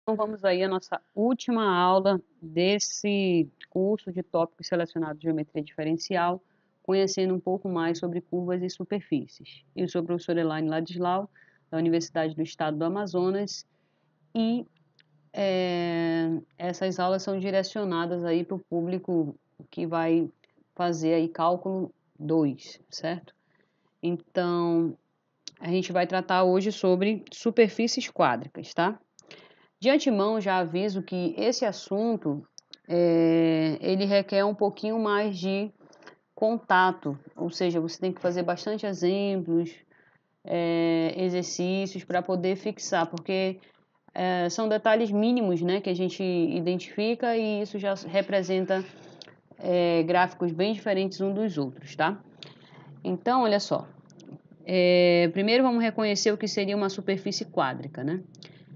Então, vamos aí à nossa última aula desse curso de tópicos selecionados de geometria diferencial, conhecendo um pouco mais sobre curvas e superfícies. Eu sou a professora Elaine Ladislau, da Universidade do Estado do Amazonas, e essas aulas são direcionadas aí para o público que vai fazer aí cálculo 2, certo? Então, a gente vai tratar hoje sobre superfícies quádricas, tá? De antemão, já aviso que esse assunto ele requer um pouquinho mais de contato, ou seja, você tem que fazer bastante exemplos, exercícios para poder fixar, porque são detalhes mínimos, né, que a gente identifica e isso já representa gráficos bem diferentes uns dos outros, tá? Então, olha só. Primeiro vamos reconhecer o que seria uma superfície quádrica, né?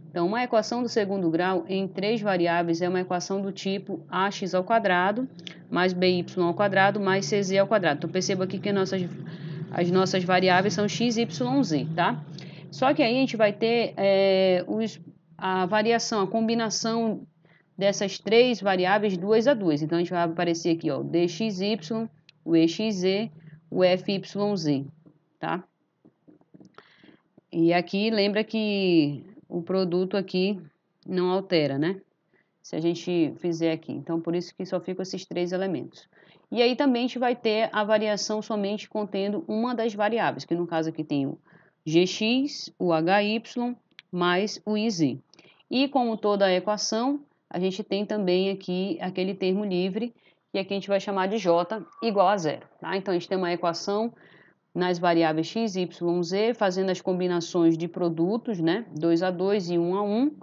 Então, uma equação do segundo grau em três variáveis é uma equação do tipo ax ao quadrado mais by ao quadrado mais cz ao quadrado. Então, perceba aqui que as nossas variáveis são x, y, z, tá? Só que aí a gente vai ter a variação, a combinação dessas três variáveis 2 a 2. Então, a gente vai aparecer aqui, ó, dxy, o exz, o fyz, tá? E aqui lembra que o produto aqui não altera, né? Se a gente fizer aqui. Então, por isso que só ficam esses três elementos. E aí também a gente vai ter a variação somente contendo uma das variáveis, que no caso aqui tem o gx, o hy, mais o iz. E como toda a equação, a gente tem também aqui aquele termo livre, que aqui a gente vai chamar de j igual a zero. Tá? Então, a gente tem uma equação nas variáveis x, y, z, fazendo as combinações de produtos, né? 2 a 2 e 1 a 1,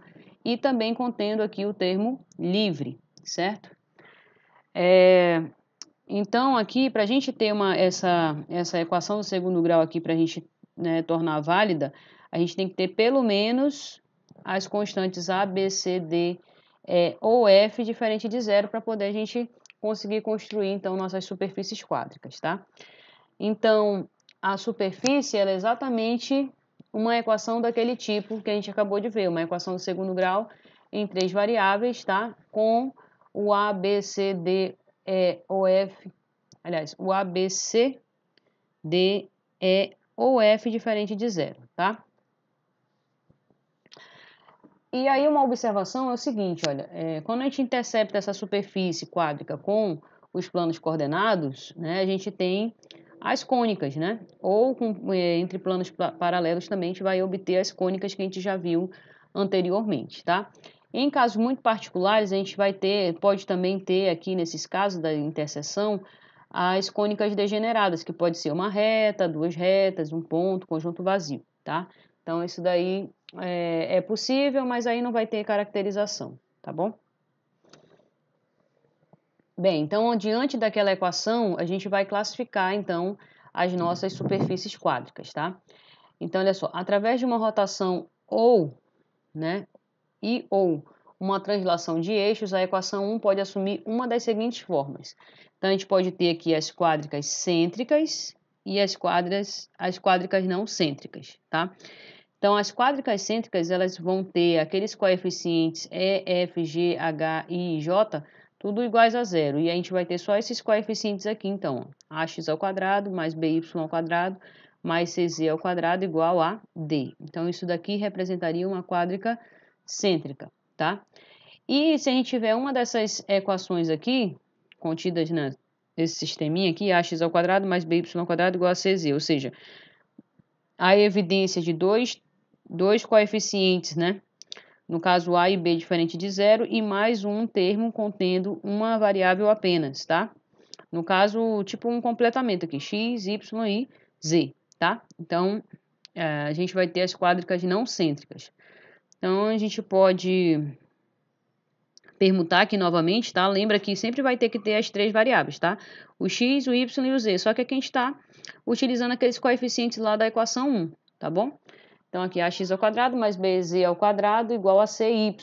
e também contendo aqui o termo livre, certo? Então, aqui, para a gente ter essa equação do segundo grau aqui, para a gente, né, tornar válida, a gente tem que ter pelo menos as constantes A, B, C, D, E ou F diferente de zero para poder a gente conseguir construir, então, nossas superfícies quádricas, tá? Então, a superfície ela é exatamente uma equação daquele tipo que a gente acabou de ver, uma equação do segundo grau em três variáveis, tá? Com o A, B, C, D, E ou F, aliás, o A, B, C, D, E ou F diferente de zero, tá? E aí uma observação é o seguinte, olha, quando a gente intercepta essa superfície quádrica com os planos coordenados, né, a gente tem as cônicas, né? Ou entre planos paralelos também a gente vai obter as cônicas que a gente já viu anteriormente, tá? Em casos muito particulares, a gente pode também ter aqui nesses casos da interseção, as cônicas degeneradas, que pode ser uma reta, duas retas, um ponto, conjunto vazio, tá? Então, isso daí é possível, mas aí não vai ter caracterização, tá bom? Bem, então, diante daquela equação, a gente vai classificar, então, as nossas superfícies quádricas, tá? Então, olha só, através de uma rotação né, ou uma translação de eixos, a equação 1 pode assumir uma das seguintes formas. Então, a gente pode ter aqui as quádricas cêntricas e as quádricas não cêntricas, tá? Então, as quádricas cêntricas, elas vão ter aqueles coeficientes E, F, G, H, I e J, tudo iguais a zero. E a gente vai ter só esses coeficientes aqui, então, ax ao quadrado mais by ao quadrado mais cz ao quadrado igual a d. Então, isso daqui representaria uma quádrica cêntrica, tá? E se a gente tiver uma dessas equações aqui, contidas nesse sisteminha aqui, ax ao quadrado mais by ao quadrado igual a cz, ou seja, a evidência de dois coeficientes, né? No caso, A e B diferente de zero, e mais um termo contendo uma variável apenas, tá? No caso, tipo um completamento aqui, x, y e z, tá? Então, a gente vai ter as quádricas não cêntricas. Então, a gente pode permutar aqui novamente, tá? Lembra que sempre vai ter que ter as três variáveis, tá? O x, o y e o z. Só que aqui a gente está utilizando aqueles coeficientes lá da equação 1, tá bom? Então, aqui ax ao quadrado mais bz ao quadrado igual a cy.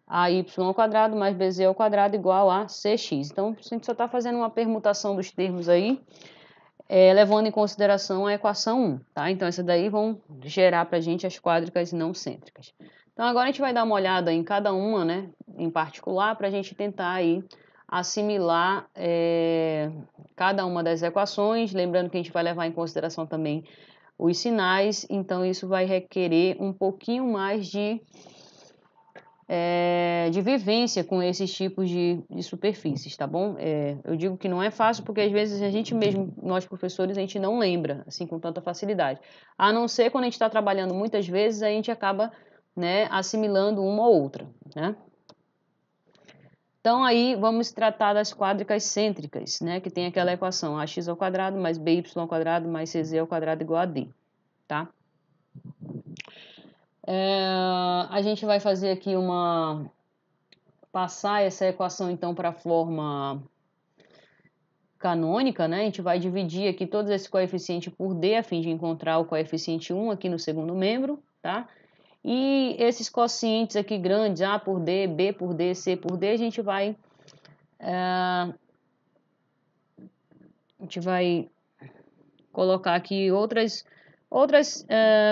AY ao quadrado mais bz ao quadrado igual a cx. Então, a gente só está fazendo uma permutação dos termos aí. levando em consideração a equação 1, tá? Então, essa daí vão gerar para a gente as quádricas não cêntricas. Então, agora a gente vai dar uma olhada em cada uma, né, em particular, para a gente tentar aí assimilar cada uma das equações, lembrando que a gente vai levar em consideração também os sinais, então isso vai requerer um pouquinho mais de vivência com esses tipos de superfícies, tá bom? Eu digo que não é fácil porque às vezes a gente mesmo, nós professores, a gente não lembra assim com tanta facilidade. A não ser quando a gente está trabalhando muitas vezes, a gente acaba, né, assimilando uma ou outra, né? Então aí vamos tratar das quádricas cêntricas, né, que tem aquela equação ax ao quadrado mais by ao quadrado mais cz ao quadrado igual a d, tá? A gente vai fazer aqui passar essa equação então para a forma canônica, né? A gente vai dividir aqui todos esses coeficientes por d a fim de encontrar o coeficiente 1 aqui no segundo membro, tá? E esses quocientes aqui grandes, A por D, B por D, C por D, a gente vai colocar aqui outras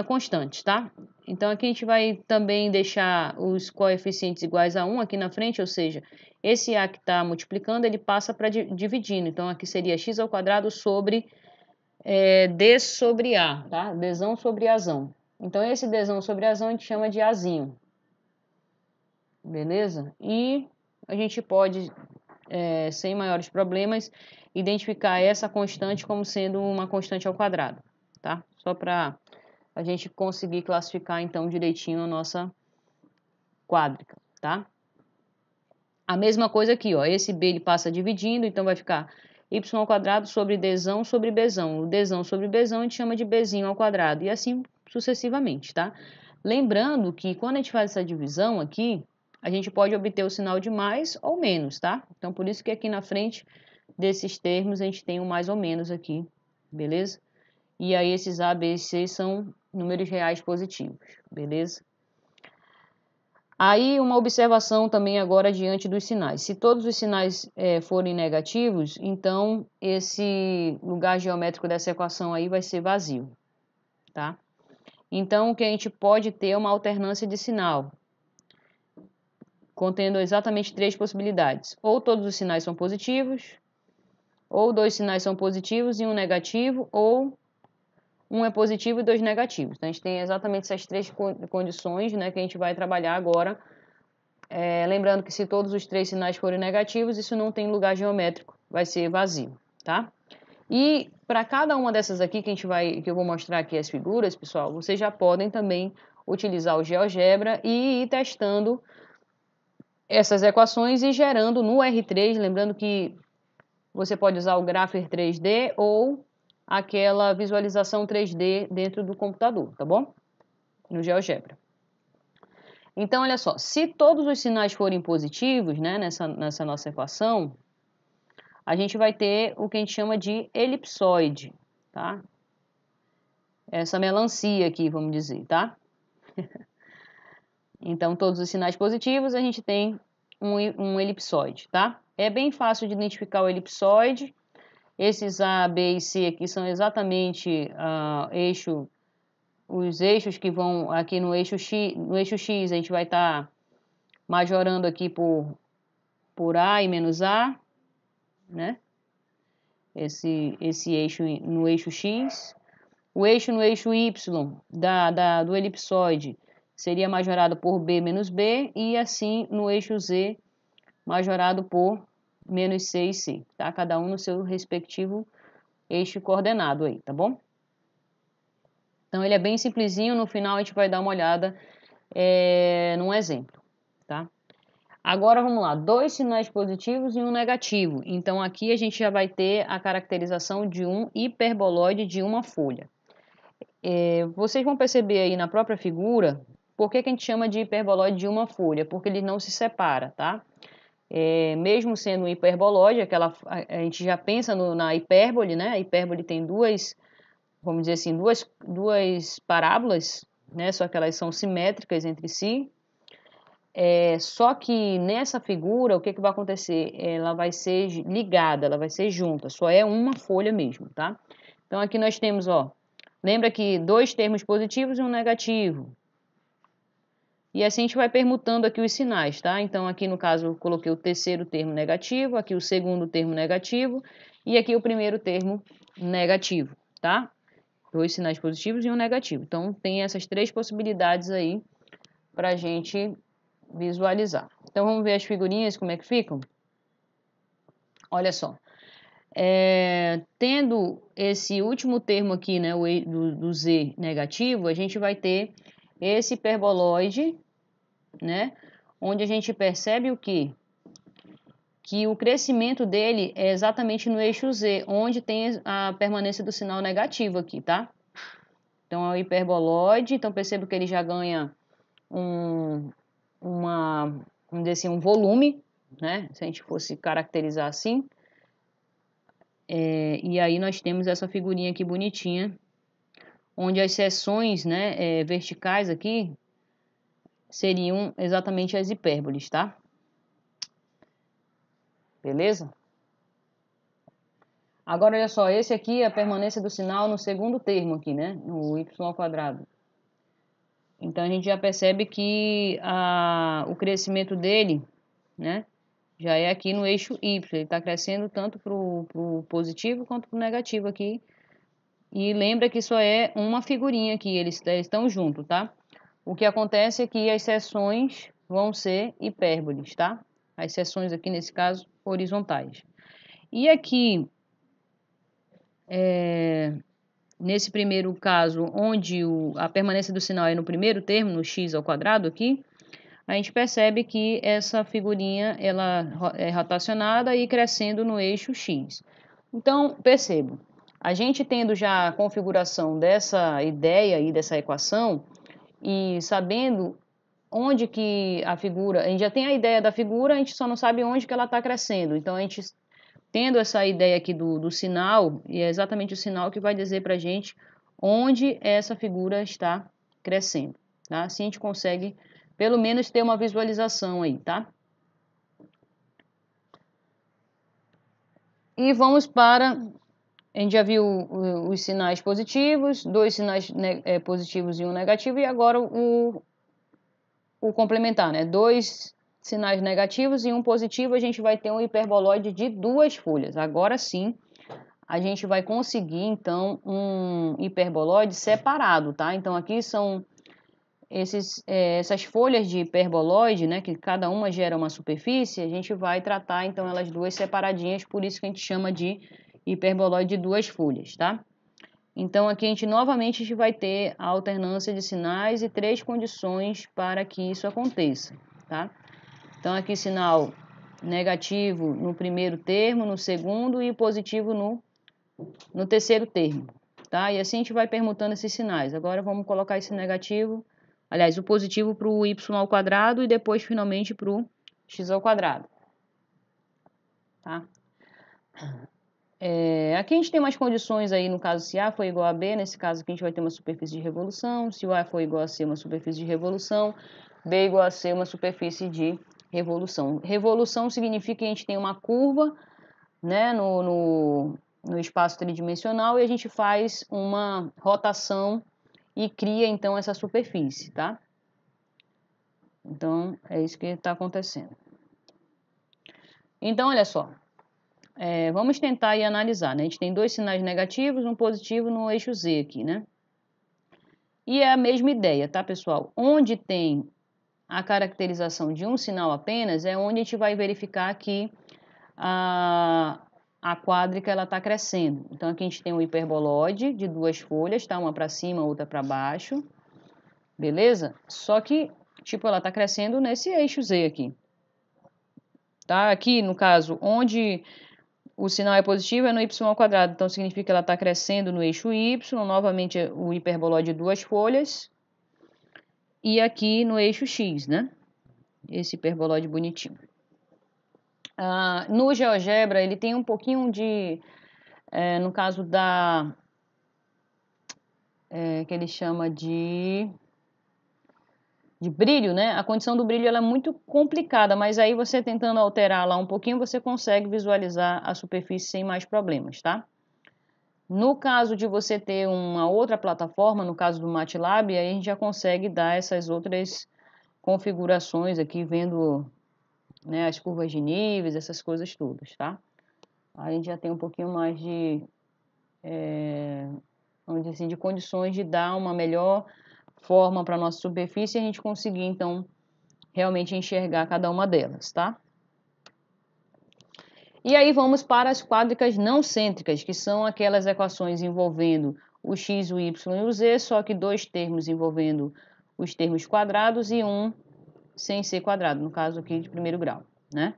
constantes, tá? Então, aqui a gente vai também deixar os coeficientes iguais a 1 aqui na frente, ou seja, esse A que está multiplicando, ele passa para dividindo. Então, aqui seria x ao quadrado sobre D sobre A, tá? Dzão sobre Azão. Então, esse Dzão sobre Azão a gente chama de Azinho. Beleza? E a gente pode, sem maiores problemas, identificar essa constante como sendo uma constante ao quadrado, tá? Só para a gente conseguir classificar, então, direitinho a nossa quádrica, tá? A mesma coisa aqui, ó, esse B ele passa dividindo, então vai ficar y ao quadrado sobre dzão sobre bzão. O dzão sobre bzão a gente chama de bzinho ao quadrado, e assim sucessivamente, tá? Lembrando que quando a gente faz essa divisão aqui, a gente pode obter o sinal de mais ou menos, tá? Então, por isso que aqui na frente desses termos a gente tem o mais ou menos aqui, beleza? E aí esses A, B e C são números reais positivos, beleza? Aí uma observação também agora diante dos sinais. Se todos os sinais forem negativos, então esse lugar geométrico dessa equação aí vai ser vazio, tá? Então o que a gente pode ter é uma alternância de sinal, contendo exatamente 3 possibilidades. Ou todos os sinais são positivos, ou 2 sinais são positivos e um negativo, ou um é positivo e 2 negativos. Então, a gente tem exatamente essas 3 condições, né, que a gente vai trabalhar agora. Lembrando que se todos os 3 sinais forem negativos, isso não tem lugar geométrico, vai ser vazio, tá? E para cada uma dessas aqui que eu vou mostrar aqui as figuras, pessoal, vocês já podem também utilizar o GeoGebra e ir testando essas equações e gerando no R3, lembrando que você pode usar o Grapher 3D ou aquela visualização 3D dentro do computador, tá bom? No GeoGebra. Então, olha só, se todos os sinais forem positivos, né, nessa nossa equação, a gente vai ter o que a gente chama de elipsoide, tá? Essa melancia aqui, vamos dizer, tá? Então, todos os sinais positivos, a gente tem um elipsoide, tá? É bem fácil de identificar o elipsoide. Esses A, B e C aqui são exatamente os eixos que vão aqui no eixo X, a gente vai estar majorando aqui por A e menos A, né? Esse eixo no eixo X. O eixo no eixo Y do elipsoide seria majorado por B menos B, e assim no eixo Z majorado por menos C e C, tá? Cada um no seu respectivo eixo coordenado aí, tá bom? Então ele é bem simplesinho, no final a gente vai dar uma olhada num exemplo, tá? Agora vamos lá, 2 sinais positivos e um negativo. Então aqui a gente já vai ter a caracterização de um hiperboloide de uma folha. Vocês vão perceber aí na própria figura por que a gente chama de hiperboloide de uma folha, porque ele não se separa, tá? Mesmo sendo um hiperboloide, a gente já pensa na hipérbole, né? A hipérbole tem vamos dizer assim, duas parábolas, né? Só que elas são simétricas entre si. Só que nessa figura, o que vai acontecer? Ela vai ser ligada, ela vai ser junta, só é uma folha mesmo, tá? Então, aqui nós temos, ó, lembra que 2 termos positivos e um negativo. E assim a gente vai permutando aqui os sinais, tá? Então, aqui no caso, eu coloquei o terceiro termo negativo, aqui o segundo termo negativo e aqui o primeiro termo negativo, tá? 2 sinais positivos e um negativo. Então, tem essas 3 possibilidades aí para a gente visualizar. Então, vamos ver as figurinhas, como é que ficam? Olha só. Tendo esse último termo aqui, né, do Z negativo, a gente vai ter esse hiperboloide, né, onde a gente percebe o quê? Que o crescimento dele é exatamente no eixo Z, onde tem a permanência do sinal negativo aqui, tá? Então, é o hiperboloide, então percebo que ele já ganha vamos dizer assim, um volume, né, se a gente fosse caracterizar assim. E aí nós temos essa figurinha aqui bonitinha, onde as seções, né, verticais aqui seriam exatamente as hipérboles, tá? Beleza? Agora, olha só, esse aqui é a permanência do sinal no segundo termo aqui, né, no y ao quadrado. Então, a gente já percebe que o crescimento dele, né, já é aqui no eixo y. Ele está crescendo tanto para o positivo quanto para o negativo aqui. E lembra que isso é uma figurinha aqui, eles estão juntos, tá? O que acontece é que as seções vão ser hipérboles, tá? As seções aqui, nesse caso, horizontais. E aqui, nesse primeiro caso, onde a permanência do sinal é no primeiro termo, no x ao quadrado aqui, a gente percebe que essa figurinha ela é rotacionada e crescendo no eixo x. Então, percebo, a gente tendo já a configuração dessa ideia e dessa equação e sabendo onde que a figura, a gente já tem a ideia da figura, a gente só não sabe onde que ela está crescendo. Então, a gente tendo essa ideia aqui do sinal, e é exatamente o sinal que vai dizer para a gente onde essa figura está crescendo, tá? Assim a gente consegue pelo menos ter uma visualização aí, tá? E vamos para... A gente já viu os sinais positivos, 2 sinais positivos e um negativo, e agora o complementar, né? 2 sinais negativos e um positivo, a gente vai ter um hiperboloide de 2 folhas. Agora sim, a gente vai conseguir, então, um hiperboloide separado, tá? Então, aqui são essas folhas de hiperboloide, né, que cada uma gera uma superfície, a gente vai tratar então elas duas separadinhas, por isso que a gente chama de hiperboloide de 2 folhas, tá? Então aqui novamente a gente vai ter a alternância de sinais e 3 condições para que isso aconteça, tá? Então aqui sinal negativo no primeiro termo, no segundo e positivo no terceiro termo, tá? E assim a gente vai permutando esses sinais. Agora vamos colocar esse negativo, aliás, o positivo para o y ao quadrado e depois finalmente para o x ao quadrado, tá? Aqui a gente tem umas condições aí, no caso se A for igual a B, nesse caso aqui a gente vai ter uma superfície de revolução, se o A for igual a C, uma superfície de revolução, B igual a C, uma superfície de revolução. Revolução significa que a gente tem uma curva, né, no espaço tridimensional e a gente faz uma rotação e cria então essa superfície, tá? Então é isso que está acontecendo. Então olha só, vamos tentar aí analisar, né? A gente tem 2 sinais negativos, um positivo no eixo Z aqui, né? E é a mesma ideia, tá, pessoal? Onde tem a caracterização de um sinal apenas é onde a gente vai verificar que a quádrica ela está crescendo. Então aqui a gente tem um hiperboloide de 2 folhas, tá? Uma para cima, outra para baixo, beleza? Só que, tipo, ela está crescendo nesse eixo Z aqui, tá? Aqui, no caso, onde o sinal é positivo é no y ao quadrado, então significa que ela está crescendo no eixo y, novamente o hiperboloide de 2 folhas, e aqui no eixo x, né? Esse hiperboloide bonitinho. No GeoGebra, ele tem um pouquinho de, no caso que ele chama de brilho, né? A condição do brilho ela é muito complicada, mas aí você tentando alterar lá um pouquinho, você consegue visualizar a superfície sem mais problemas, tá? No caso de você ter uma outra plataforma, no caso do MATLAB, aí a gente já consegue dar essas outras configurações aqui, vendo, né, as curvas de níveis, essas coisas todas, tá? Aí a gente já tem um pouquinho mais de, vamos dizer assim, de condições de dar uma melhor forma para a nossa superfície e a gente conseguir, então, realmente enxergar cada uma delas, tá? E aí vamos para as quádricas não cêntricas, que são aquelas equações envolvendo o x, o y e o z, só que dois termos envolvendo os termos quadrados e um sem ser quadrado, no caso aqui de primeiro grau, né?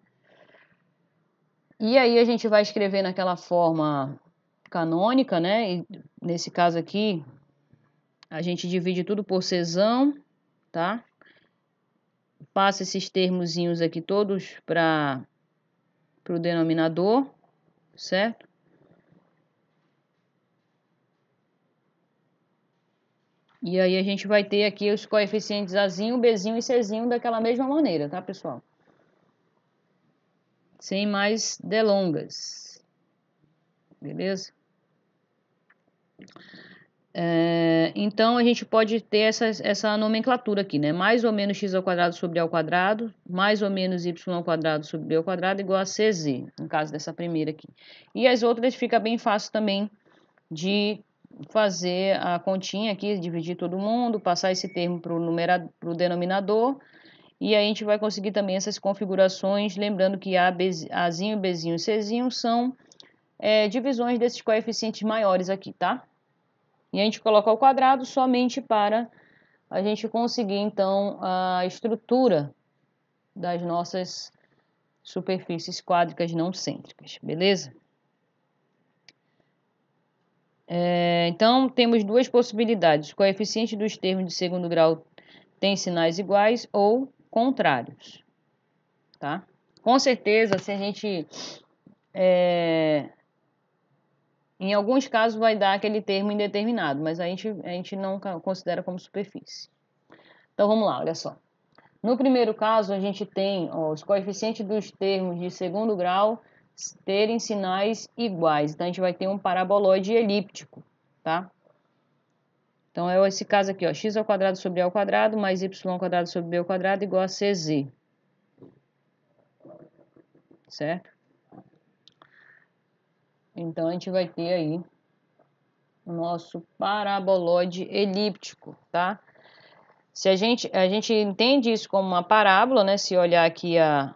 E aí a gente vai escrever naquela forma canônica, né? E nesse caso aqui, a gente divide tudo por cesão, tá? Passa esses termozinhos aqui todos para o denominador, certo? E aí a gente vai ter aqui os coeficientes Azinho, Bzinho e Czinho daquela mesma maneira, tá, pessoal? Sem mais delongas. Beleza? Então a gente pode ter essa nomenclatura aqui, né? Mais ou menos x ao quadrado sobre a ao quadrado, mais ou menos y ao quadrado sobre b ao quadrado igual a cz, no caso dessa primeira aqui. E as outras fica bem fácil também de fazer a continha aqui, dividir todo mundo, passar esse termo para o denominador, e aí a gente vai conseguir também essas configurações, lembrando que Azinho, Bzinho e Czinho são divisões desses coeficientes maiores aqui, tá? E a gente coloca ao quadrado somente para a gente conseguir, então, a estrutura das nossas superfícies quádricas não cêntricas, beleza? Então, temos duas possibilidades. O coeficiente dos termos de segundo grau tem sinais iguais ou contrários, tá? Com certeza, se a gente... em alguns casos vai dar aquele termo indeterminado, mas a gente não considera como superfície. Então, vamos lá, olha só. No primeiro caso, a gente tem os coeficientes dos termos de segundo grau terem sinais iguais. Então, a gente vai ter um paraboloide elíptico, tá? Então, é esse caso aqui, ó, x ao quadrado sobre a ao quadrado mais y ao quadrado sobre b ao quadrado igual a cz. Certo? Então, a gente vai ter aí o nosso paraboloide elíptico, tá? Se a gente entende isso como uma parábola, né? Se olhar aqui a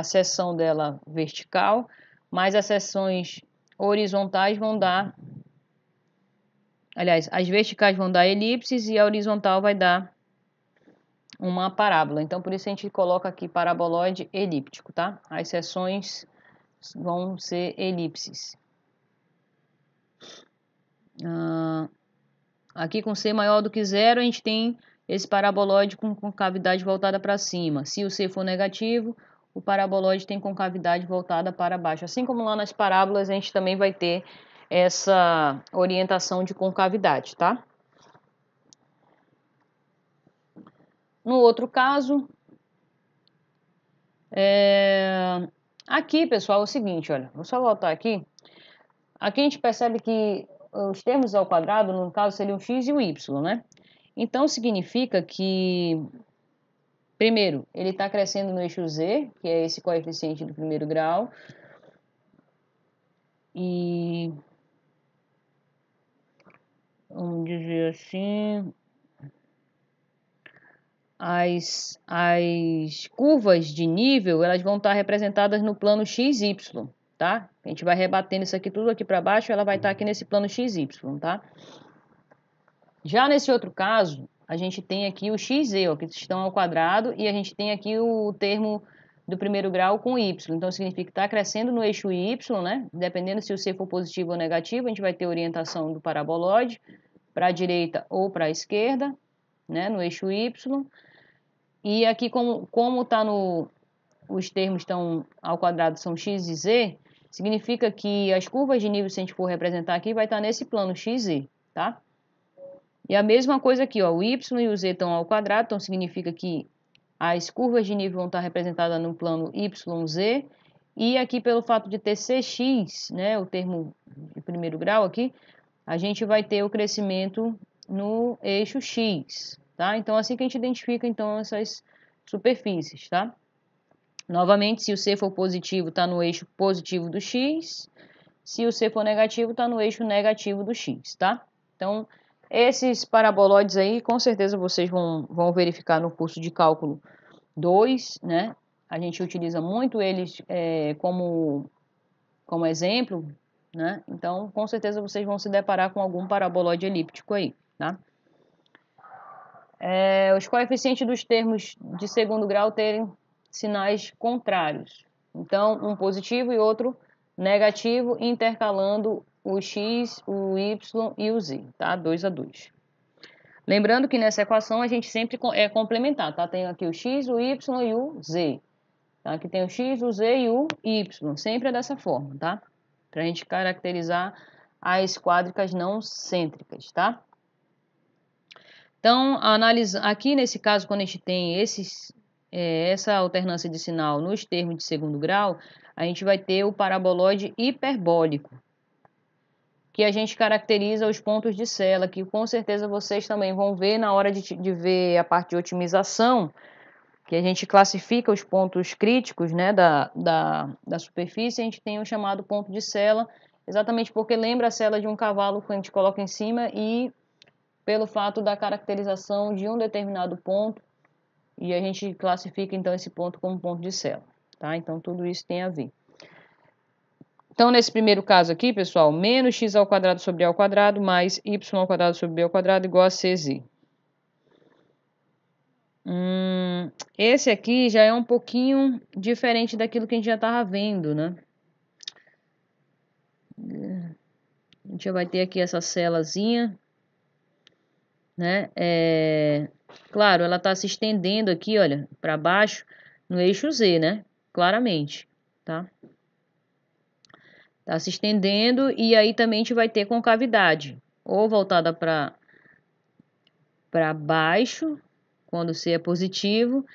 seção dela vertical, mas as seções horizontais vão dar... Aliás, as verticais vão dar elipses e a horizontal vai dar uma parábola. Então, por isso a gente coloca aqui paraboloide elíptico, tá? As seções vão ser elipses. Aqui com C maior do que zero, a gente tem esse paraboloide com concavidade voltada para cima. Se o C for negativo, o paraboloide tem concavidade voltada para baixo. Assim como lá nas parábolas, a gente também vai ter essa orientação de concavidade, tá? No outro caso, aqui, pessoal, é o seguinte, olha, vou só voltar aqui. Aqui a gente percebe que os termos ao quadrado, no caso, seriam o x e o y, né? Então, significa que, primeiro, ele está crescendo no eixo z, que é esse coeficiente do primeiro grau, e, vamos dizer assim, as curvas de nível, elas vão estar representadas no plano XY, tá? A gente vai rebatendo isso aqui tudo aqui para baixo, ela vai estar aqui nesse plano XY, tá? Já nesse outro caso, a gente tem aqui o XZ, ó, que estão ao quadrado, e a gente tem aqui o termo do primeiro grau com Y. Então, significa que está crescendo no eixo Y, né? Dependendo se o C for positivo ou negativo, a gente vai ter orientação do paraboloide para a direita ou para a esquerda, né? No eixo Y. E aqui, como tá os termos estão ao quadrado são x e z, significa que as curvas de nível, se a gente for representar aqui, vai estar nesse plano XZ, tá? E a mesma coisa aqui, ó, o y e o z estão ao quadrado, então significa que as curvas de nível vão estar representadas no plano YZ E aqui, pelo fato de ter Cx, né, o termo de primeiro grau aqui, a gente vai ter o crescimento no eixo X, tá? Então, assim que a gente identifica, então, essas superfícies, tá? Novamente, se o C for positivo, está no eixo positivo do X. Se o C for negativo, está no eixo negativo do X, tá? Então, esses paraboloides aí, com certeza vocês vão verificar no curso de cálculo 2, né? A gente utiliza muito eles como exemplo, né? Então, com certeza vocês vão se deparar com algum paraboloide elíptico aí, tá? Os coeficientes dos termos de segundo grau terem sinais contrários. Então, um positivo e outro negativo, intercalando o x, o y e o z, tá? 2 a 2. Lembrando que nessa equação a gente sempre é complementar, tá? Tem aqui o x, o y e o z. Tá? Aqui tem o x, o z e o y. Sempre é dessa forma, tá? Pra gente caracterizar as quádricas não cêntricas, tá? Então, aqui nesse caso, quando a gente tem essa alternância de sinal nos termos de segundo grau, a gente vai ter o paraboloide hiperbólico, que a gente caracteriza os pontos de Sella, que com certeza vocês também vão ver na hora de ver a parte de otimização, que a gente classifica os pontos críticos, né, da superfície. A gente tem o chamado ponto de Sella, exatamente porque lembra a sela de um cavalo que a gente coloca em cima e pelo fato da caracterização de um determinado ponto, e a gente classifica então esse ponto como ponto de Sella, tá? Então tudo isso tem a ver. Então nesse primeiro caso aqui, pessoal, menos x ao quadrado sobre a ao quadrado mais y ao quadrado sobre b ao quadrado igual a cz. Esse aqui já é um pouquinho diferente daquilo que a gente já estava vendo, né? A gente já vai ter aqui essa celazinha, né? Claro, ela está se estendendo aqui, olha, para baixo no eixo Z, né? Claramente, tá? Tá se estendendo e aí também a gente vai ter concavidade, ou voltada para baixo, quando C é positivo,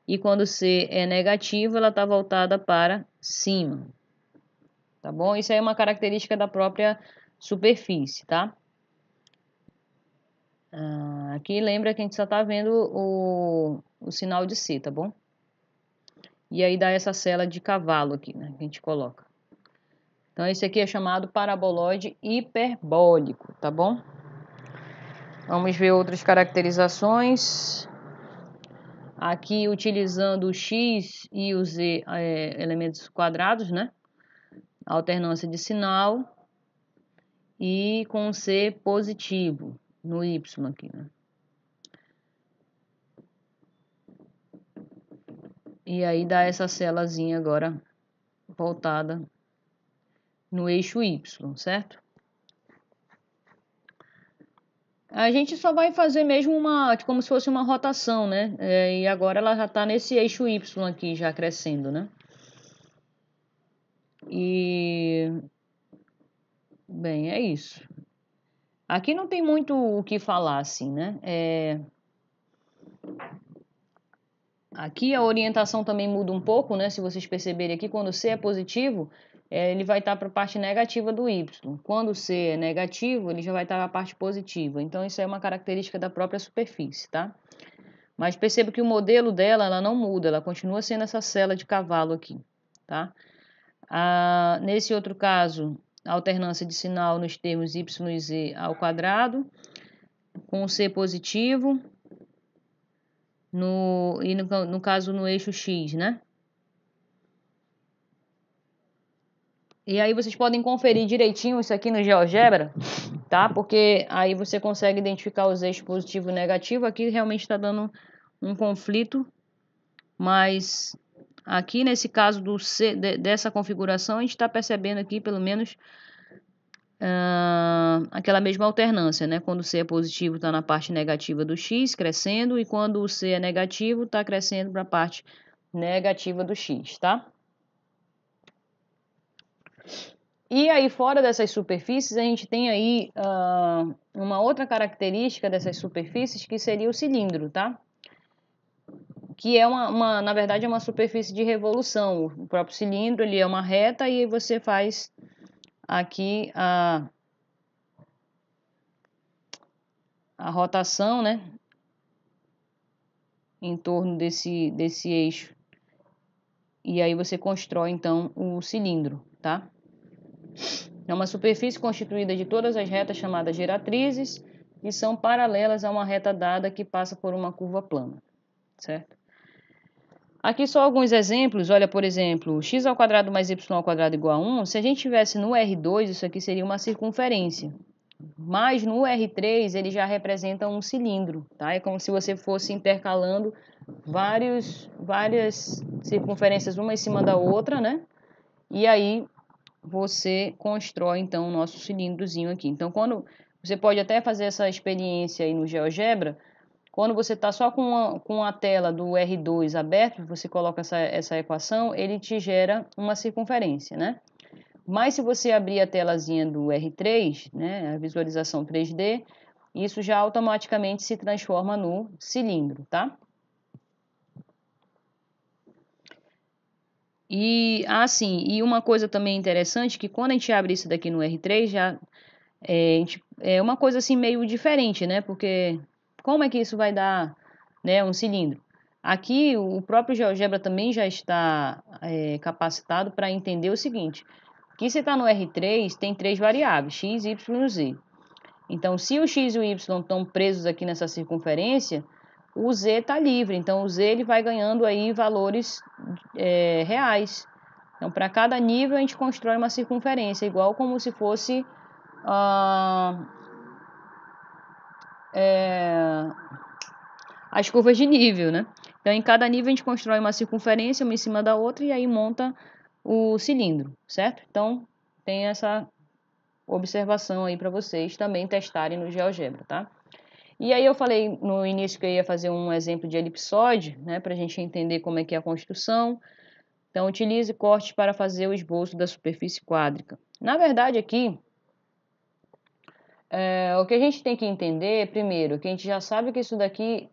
e quando C é negativo, ela tá voltada para cima, tá bom? Isso aí é uma característica da própria superfície, tá? Aqui lembra que a gente só tá vendo o sinal de C, tá bom? E aí dá essa cela de cavalo aqui, né, que a gente coloca. Então esse aqui é chamado paraboloide hiperbólico, tá bom? Vamos ver outras caracterizações. Aqui utilizando o x e o z, elementos quadrados, né? Alternância de sinal e com C positivo no Y aqui, né? E aí dá essa celazinha agora voltada no eixo Y, certo? A gente só vai fazer mesmo como se fosse uma rotação, né? E agora ela já está nesse eixo Y aqui, já crescendo, né? E... Bem, é isso. Aqui não tem muito o que falar, assim, né? Aqui a orientação também muda um pouco, né? Se vocês perceberem aqui, quando C é positivo, ele vai estar para a parte negativa do Y. Quando C é negativo, ele já vai estar para a parte positiva. Então, isso é uma característica da própria superfície, tá? Mas perceba que o modelo dela, ela não muda, ela continua sendo essa cela de cavalo aqui, tá? Nesse outro caso, a alternância de sinal nos termos y e z ao quadrado, com C positivo, no caso no eixo X, né? E aí vocês podem conferir direitinho isso aqui no GeoGebra, tá? Porque aí você consegue identificar os eixos positivo e negativo. Aqui realmente está dando um conflito, mas aqui nesse caso dessa configuração, a gente está percebendo aqui pelo menos aquela mesma alternância, né? Quando o C é positivo, está na parte negativa do X, crescendo, e quando o C é negativo, está crescendo para a parte negativa do X, tá? E aí, fora dessas superfícies, a gente tem aí uma outra característica dessas superfícies, que seria o cilindro, tá? que é na verdade, é uma superfície de revolução. O próprio cilindro, ele é uma reta e você faz aqui a rotação, né, em torno desse eixo. E aí você constrói, então, o cilindro, tá? É uma superfície constituída de todas as retas chamadas geratrizes, que são paralelas a uma reta dada que passa por uma curva plana, certo? Aqui só alguns exemplos. Olha, por exemplo, x ao quadrado mais y ao quadrado igual a 1. Se a gente tivesse no R2, isso aqui seria uma circunferência. Mas no R3, ele já representa um cilindro, tá? É como se você fosse intercalando várias circunferências uma em cima da outra, né? E aí você constrói, então, o nosso cilindrozinho aqui. Então, quando você pode até fazer essa experiência aí no GeoGebra, quando você está só com a tela do R2 aberto, você coloca essa equação, ele te gera uma circunferência, né? Mas se você abrir a telazinha do R3, né, a visualização 3D, isso já automaticamente se transforma no cilindro, tá? E assim, e uma coisa também interessante, que quando a gente abre isso daqui no R3, já é uma coisa assim meio diferente, né? Porque como é que isso vai dar, né, um cilindro? Aqui o próprio GeoGebra também já está capacitado para entender o seguinte, que se está no R3, tem 3 variáveis, x, y e z. Então, se o x e o y estão presos aqui nessa circunferência, o z está livre. Então, o z ele vai ganhando aí valores reais. Então, para cada nível, a gente constrói uma circunferência, igual como se fosse as curvas de nível, né? Então, em cada nível, a gente constrói uma circunferência, uma em cima da outra, e aí monta o cilindro, certo? Então, tem essa observação aí para vocês também testarem no GeoGebra, tá? E aí eu falei no início que eu ia fazer um exemplo de elipsoide, né, para a gente entender como é que é a construção. Então, utilize cortes para fazer o esboço da superfície quádrica. Na verdade, aqui, o que a gente tem que entender, primeiro, que a gente já sabe que isso daqui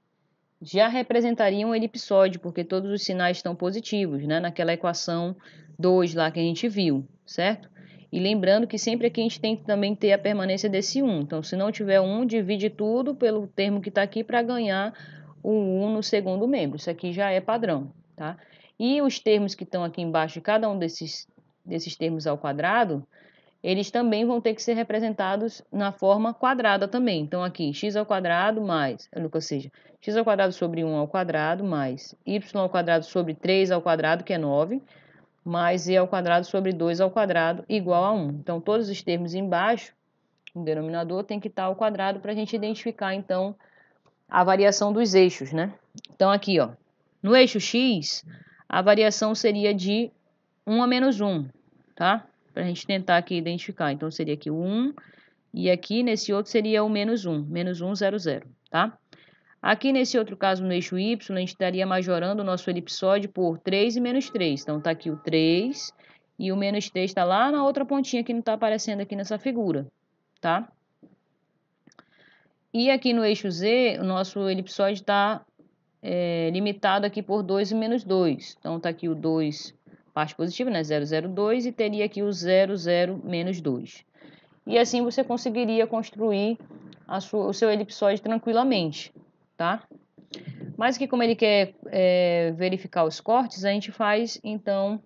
já representaria um elipsoide, porque todos os sinais estão positivos, né, naquela equação 2 lá que a gente viu, certo? E lembrando que sempre aqui a gente tem que também ter a permanência desse 1. Então, se não tiver 1, divide tudo pelo termo que está aqui para ganhar o 1 no segundo membro. Isso aqui já é padrão, tá? E os termos que estão aqui embaixo de cada um desses termos ao quadrado, eles também vão ter que ser representados na forma quadrada também. Então, aqui, x ao quadrado mais, ou seja, x ao quadrado sobre 1 ao quadrado mais y ao quadrado sobre 3 ao quadrado, que é 9, mais z ao quadrado sobre 2 ao quadrado igual a 1. Então, todos os termos embaixo, no denominador, tem que estar ao quadrado para a gente identificar, então, a variação dos eixos, né? Então, aqui, ó, no eixo x, a variação seria de 1 a menos 1, tá? Para a gente tentar aqui identificar. Então, seria aqui o 1, e aqui, nesse outro, seria o menos 1, menos 1, 0, 0, tá? Aqui nesse outro caso, no eixo Y, a gente estaria majorando o nosso elipsoide por 3 e menos 3. Então, está aqui o 3 e o menos 3 está lá na outra pontinha que não está aparecendo aqui nessa figura, tá? E aqui no eixo Z, o nosso elipsoide está limitado aqui por 2 e menos 2. Então, está aqui o 2, parte positiva, né? 0, 0, 2, e teria aqui o 0, 0, menos 2. E assim você conseguiria construir o seu elipsoide tranquilamente, tá? Mas que como ele quer verificar os cortes, a gente faz, então,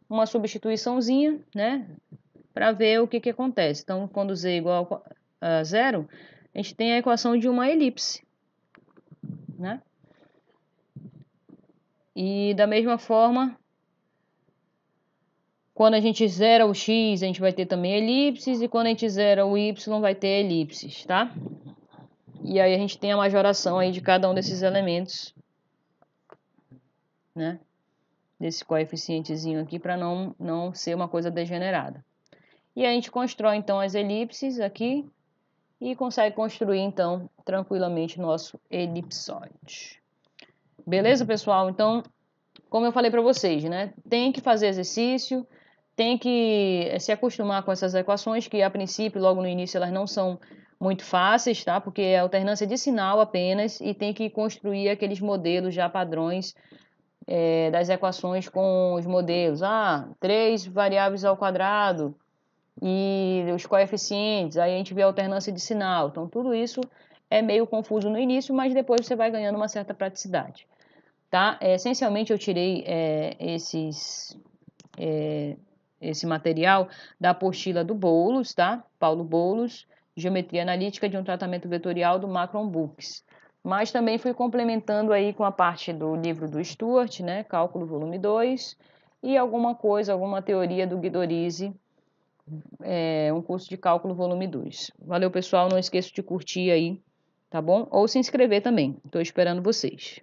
uma substituiçãozinha, né? Para ver o que acontece. Então, quando z é igual a 0, a gente tem a equação de uma elipse, né? E da mesma forma, quando a gente zera o x, a gente vai ter também elipses, e quando a gente zera o y, vai ter elipses, tá? E aí a gente tem a majoração aí de cada um desses elementos, né? Desse coeficientezinho aqui, para não ser uma coisa degenerada. E a gente constrói, então, as elipses aqui e consegue construir, então, tranquilamente nosso elipsoide. Beleza, pessoal? Então, como eu falei para vocês, né? Tem que fazer exercício, tem que se acostumar com essas equações, que a princípio, logo no início, elas não são muito fáceis, tá? Porque é alternância de sinal apenas e tem que construir aqueles modelos já padrões das equações com os modelos. 3 variáveis ao quadrado e os coeficientes, aí a gente vê a alternância de sinal. Então, tudo isso é meio confuso no início, mas depois você vai ganhando uma certa praticidade, tá? Essencialmente, eu tirei esse material da apostila do Boulos, tá? Paulo Boulos, Geometria Analítica de um Tratamento Vetorial do Macron Books. Mas também fui complementando aí com a parte do livro do Stuart, né? Cálculo volume 2, e alguma coisa, alguma teoria do Guidorizi, um curso de cálculo volume 2. Valeu, pessoal. Não esqueça de curtir aí, tá bom? Ou se inscrever também. Estou esperando vocês.